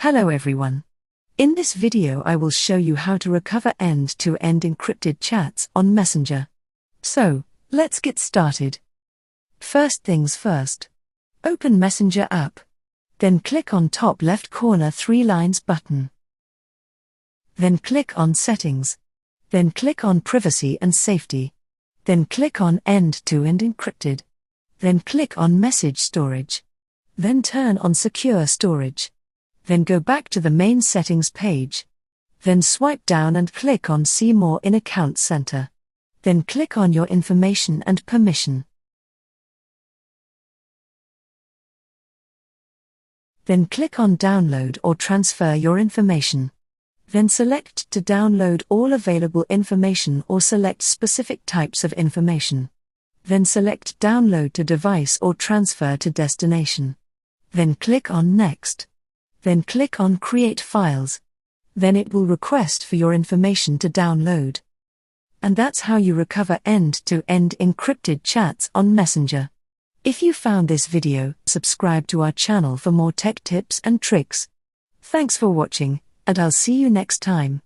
Hello everyone. In this video I will show you how to recover end-to-end encrypted chats on Messenger. So, let's get started. First things first. Open Messenger app. Then click on top left corner 3 lines button. Then click on Settings. Then click on Privacy and Safety. Then click on End-to-end Encrypted. Then click on Message Storage. Then turn on Secure Storage. Then go back to the main settings page. Then swipe down and click on See More in Account Center. Then click on Your Information and Permission. Then click on Download or Transfer Your Information. Then select to download all available information or select specific types of information. Then select Download to Device or Transfer to Destination. Then click on Next. Then click on Create Files. Then it will request for your information to download. And that's how you recover end-to-end encrypted chats on Messenger. If you found this video, subscribe to our channel for more tech tips and tricks. Thanks for watching, and I'll see you next time.